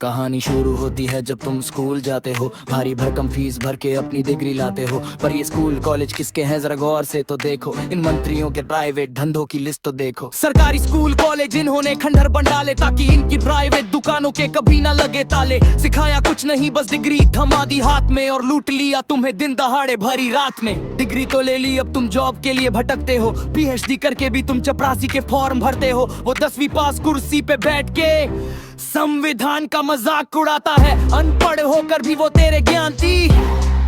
कहानी शुरू होती है जब तुम स्कूल जाते हो, भारी भरकम फीस भर के अपनी डिग्री लाते हो। पर ये स्कूल कॉलेज किसके हैं जरा गौर से तो देखो, इन मंत्रियों के प्राइवेट धंधों की लिस्ट तो देखो। सरकारी स्कूल कॉलेज इन्होंने खंडहर बन डाले ताकि इनकी प्राइवेट दुकानों के कभी ना लगे ताले। सिखाया कुछ नहीं बस डिग्री थमा दी हाथ में और लूट लिया तुम्हें दिन दहाड़े भरी रात में। डिग्री तो ले ली अब तुम जॉब के लिए भटकते हो, पीएचडी करके भी तुम चपरासी के फॉर्म भरते हो। वो 10वीं पास कुर्सी पे बैठ के संविधान का मजाक उड़ाता है, अनपढ़ होकर भी वो तेरे ज्ञान की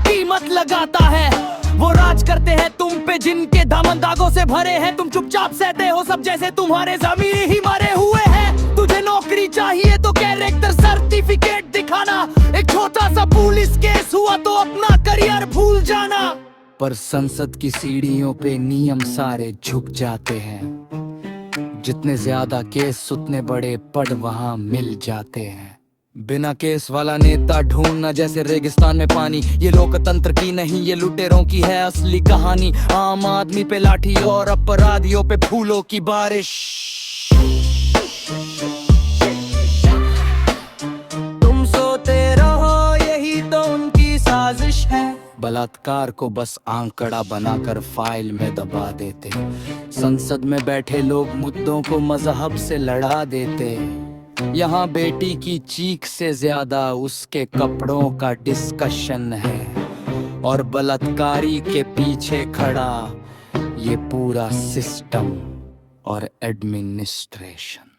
कीमत लगाता है। वो राज करते हैं तुम पे जिनके दामन दागों से भरे हैं, तुम चुपचाप सहते हो सब जैसे तुम्हारे ज़मीर ही मरे हुए हैं। तुझे नौकरी चाहिए तो कैरेक्टर सर्टिफिकेट दिखाना, एक छोटा सा पुलिस केस हुआ तो अपना करियर भूल जाना। पर संसद की सीढ़ियों पे नियम सारे झुक जाते हैं, जितने ज्यादा केस उतने बड़े पद वहां मिल जाते हैं। बिना केस वाला नेता ढूंढना जैसे रेगिस्तान में पानी, ये लोकतंत्र की नहीं ये लुटेरों की है असली कहानी। आम आदमी पे लाठी और अपराधियों पे फूलों की बारिश। तुम सोते रहो यही तो उनकी साजिश है, बलात्कार को बस आंकड़ा बनाकर फाइल में दबा देते। संसद में बैठे लोग मुद्दों को मजहब से लड़ा देते। यहाँ बेटी की चीख से ज्यादा उसके कपड़ों का डिस्कशन है, और बलात्कारी के पीछे खड़ा ये पूरा सिस्टम और एडमिनिस्ट्रेशन।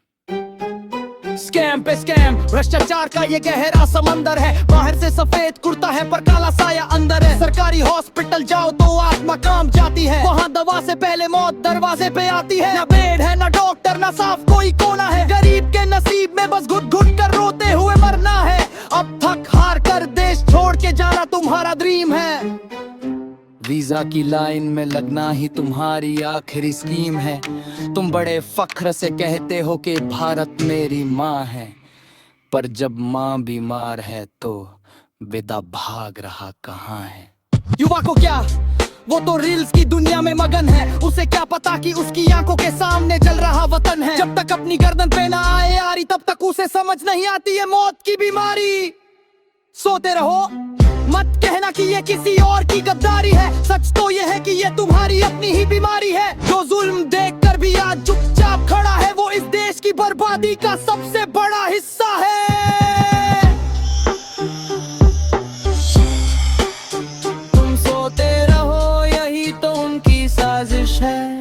स्कैम पे स्कैम, भ्रष्टाचार का ये गहरा समंदर है। बाहर से सफेद कुर्ता है पर काला साया अंदर है। सरकारी हॉस्पिटल जाओ तो आत्मा काम जाती है, वहाँ दवा से पहले मौत दरवाजे पे आती है। ना बेड है ना डॉक्टर ना साफ कोई कोना है, गरीब के नसीब में बस घुट घुट कर रोते हुए मरना है। अब थक हार कर देश छोड़ के जाना तुम्हारा ड्रीम है, वीजा की लाइन में लगना ही तुम्हारी आखिरी स्कीम है। तुम बड़े फख्र से कहते हो कि भारत मेरी माँ है, पर जब माँ बीमार है तो विदा भाग रहा कहाँ है। युवा को क्या, वो तो रील्स की दुनिया में मगन है, उसे क्या पता कि उसकी आंखों के सामने जल रहा वतन है। जब तक अपनी गर्दन पे ना आए यारी तब तक उसे समझ नहीं आती है मौत की बीमारी। सोते रहो मत कहना कि ये किसी और की गद्दारी है, सच तो ये है कि ये तुम्हारी अपनी ही बीमारी है। जो जुल्म देखकर भी आज चुपचाप खड़ा है वो इस देश की बर्बादी का सबसे बड़ा हिस्सा है। तुम सोते रहो यही तो उनकी साजिश है।